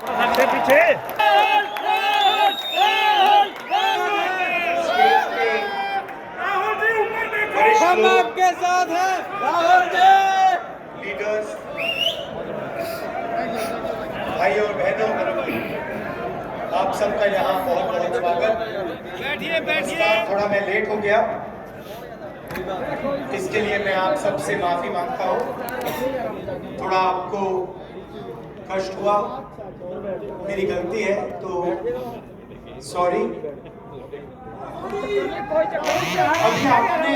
सबसे पीछे हम आपके साथ हैं राहुल जी। लीडर्स, भाई और बहनों, आप सबका यहाँ बहुत बहुत स्वागत। बैठिए बैठिए। थोड़ा मैं लेट हो गया, इसके लिए मैं आप सबसे माफी मांगता हूँ। थोड़ा आपको कष्ट हुआ, मेरी गलती है, तो सॉरी। अभी आपने,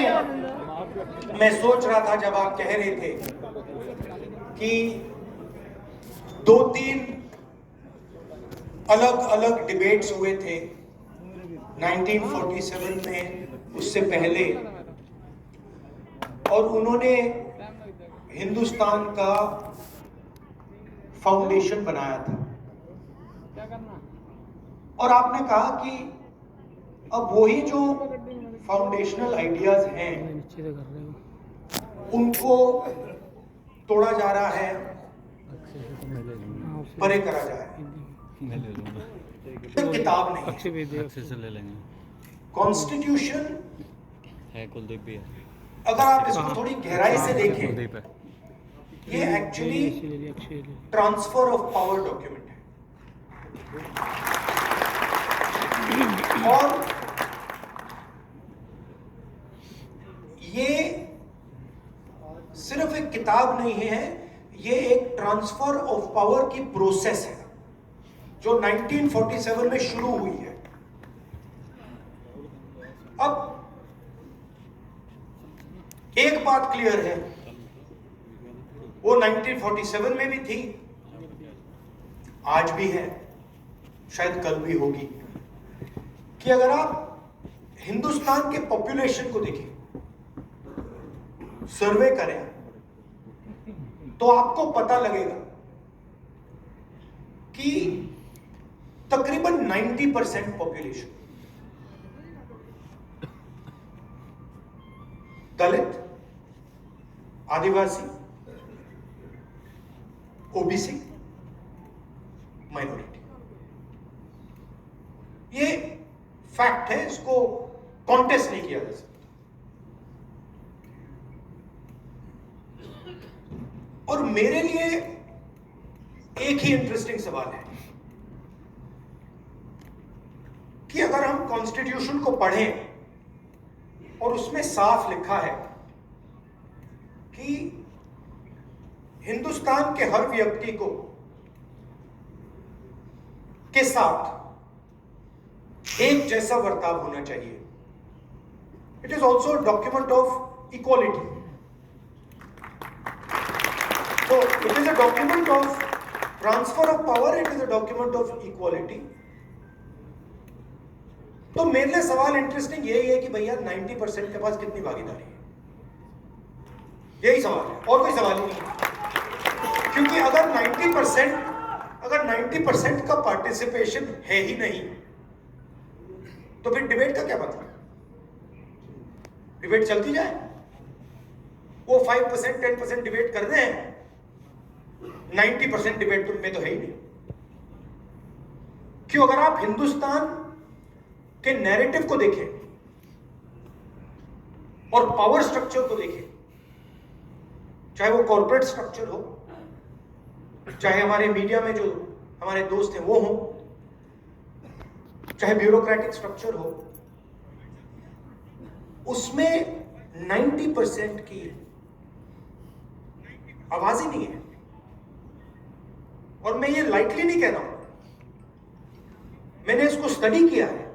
मैं सोच रहा था जब आप कह रहे थे कि 2-3 अलग अलग डिबेट्स हुए थे 1947 में, उससे पहले, और उन्होंने हिंदुस्तान का फाउंडेशन बनाया था, और आपने कहा कि अब वही जो फाउंडेशनल आइडियाज हैं उनको तोड़ा जा रहा है, परे करा जा रहा है। किताब नहीं, कॉन्स्टिट्यूशन है, कुलदीप भी है। अगर आप इसको थोड़ी गहराई से देखें, ये actually transfer of power document है, और ये सिर्फ एक किताब नहीं है, ये एक ट्रांसफर ऑफ पावर की प्रोसेस है जो 1947 में शुरू हुई है। अब एक बात क्लियर है, वो 1947 में भी थी, आज भी है, शायद कल भी होगी, कि अगर आप हिंदुस्तान के पॉपुलेशन को देखें, सर्वे करें, तो आपको पता लगेगा कि तकरीबन 90% पॉपुलेशन दलित, आदिवासी, ओबीसी, माइनॉरिटी। ये फैक्ट है, इसको कॉन्टेस्ट नहीं किया जा सकता। और मेरे लिए एक ही इंटरेस्टिंग सवाल है कि अगर हम कॉन्स्टिट्यूशन को पढ़ें और उसमें साफ लिखा है कि हिंदुस्तान के हर व्यक्ति को के साथ एक जैसा बर्ताव होना चाहिए, it is also document of equality. So it is a document of transfer of power, it is a document of equality. तो मेरे लिए सवाल इंटरेस्टिंग यही है कि भैया 90% के पास कितनी भागीदारी है, यही सवाल है, और कोई सवाल ही नहीं है। क्योंकि अगर 90% का पार्टिसिपेशन है ही नहीं, तो फिर डिबेट का क्या मतलब? डिबेट चलती जाए, वो 5% 10% डिबेट कर रहे हैं, 90% डिबेट में तो है ही नहीं। क्यों? अगर आप हिंदुस्तान के नैरेटिव को देखें और पावर स्ट्रक्चर को देखें, चाहे वो कॉर्पोरेट स्ट्रक्चर हो, चाहे हमारे मीडिया में जो हमारे दोस्त हैं वो हो, चाहे ब्यूरोक्रेटिक स्ट्रक्चर हो, उसमें 90% की आवाज ही नहीं है। और मैं ये लाइटली नहीं कह रहा हूं, मैंने इसको स्टडी किया है।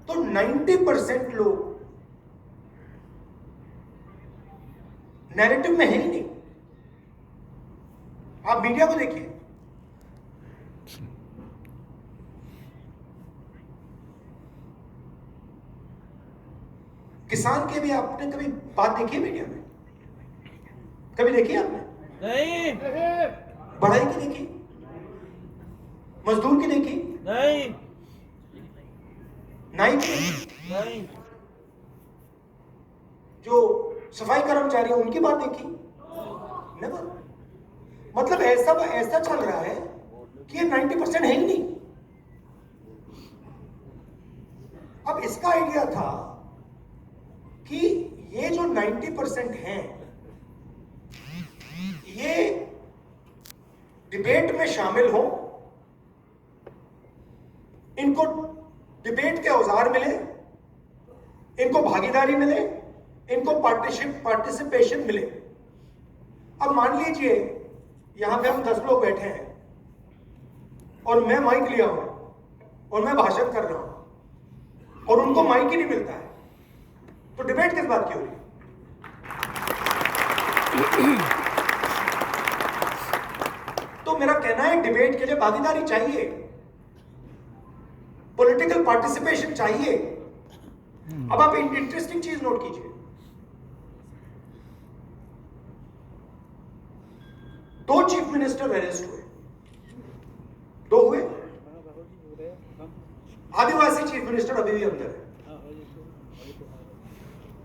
तो 90% लोग नैरेटिव में है ही नहीं। आप मीडिया को देखिए, किसान के भी आपने कभी बात देखी है मीडिया में? कभी देखी आपने? नहीं। बढ़ाई की देखी? मजदूर की देखी? नहीं। नाई की देखी? नहीं। जो सफाई कर्मचारी हैं उनकी बात देखी? नेवर। मतलब ऐसा चल रहा है कि ये 90% है ही नहीं। अब इसका आइडिया था कि ये जो 90% हैं ये डिबेट में शामिल हो, इनको डिबेट के औजार मिले, इनको भागीदारी मिले, इनको पार्टिसिपेशन मिले। अब मान लीजिए यहां पे हम 10 लोग बैठे हैं और मैं माइक लिया हूं और मैं भाषण कर रहा हूं और उनको माइक ही नहीं मिलता है, तो डिबेट किस बात की हो रही है? तो मेरा कहना है डिबेट के लिए भागीदारी चाहिए, पॉलिटिकल पार्टिसिपेशन चाहिए। अब आप इंटरेस्टिंग चीज नोट कीजिए, 2 चीफ मिनिस्टर अरेस्ट हुए, 2 हुए। आदिवासी चीफ मिनिस्टर अभी भी अंदर है।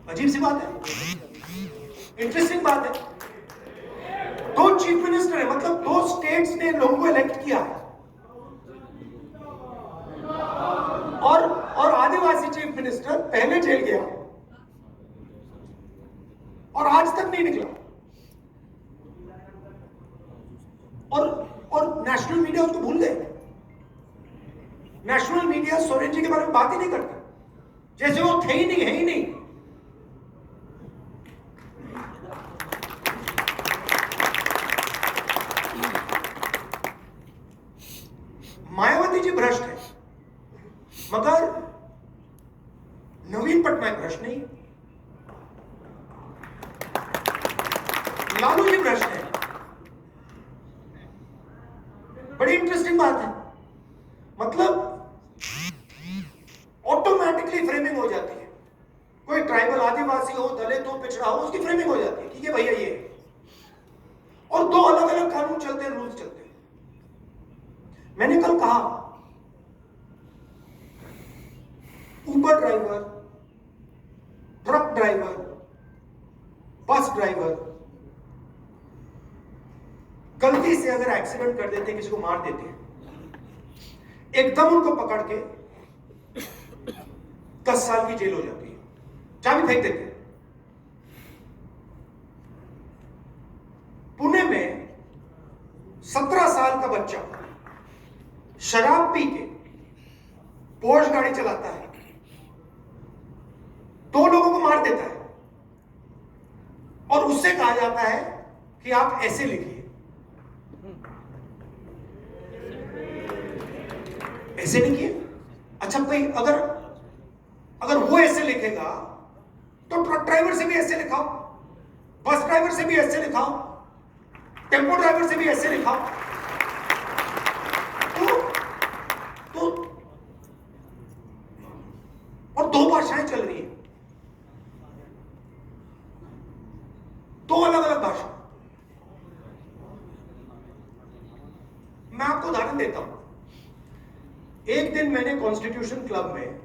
अजीब सी बात है, इंटरेस्टिंग बात है। 2 चीफ मिनिस्टर है, मतलब 2 स्टेट्स ने लोगों को इलेक्ट किया है और आदिवासी चीफ मिनिस्टर पहले जेल गया और आज तक नहीं निकला। और नेशनल मीडिया उसको भूल गए। नेशनल मीडिया सोरेन जी के बारे में बात ही नहीं करता, जैसे वो थे ही नहीं, है ही नहीं। मायावती जी भ्रष्ट है, मगर नवीन पटनायक भ्रष्ट नहीं। लालू जी भ्रष्ट है। बड़ी इंटरेस्टिंग बात है, मतलब ऑटोमेटिकली फ्रेमिंग हो जाती है। कोई ट्राइबल, आदिवासी हो, दलित हो, पिछड़ा हो, उसकी फ्रेमिंग हो जाती है कि ये भैया ये। और 2 अलग अलग कानून चलते हैं, रूल्स चलते हैं। मैंने कल कहा Uber driver, truck driver, bus driver गलती से अगर एक्सीडेंट कर देते, किसी को मार देते, एकदम उनको पकड़ के 10 साल की जेल हो जाती है, चाबी फेंक देते। पुणे में 17 साल का बच्चा शराब पी के पोर्श गाड़ी चलाता है, 2 लोगों को मार देता है और उससे कहा जाता है कि आप ऐसे लिखिए। ऐसे लिखिए। अच्छा भाई, अगर वो ऐसे लिखेगा तो ट्रक ड्राइवर से भी ऐसे लिखाओ, बस ड्राइवर से भी ऐसे लिखाओ, टेम्पो ड्राइवर से भी ऐसे लिखाओ। तो और 2 भाषाएं चल रही है, 2 अलग अलग भाषा। मैं आपको उदाहरण देता हूं। एक दिन मैंने कॉन्स्टिट्यूशन क्लब में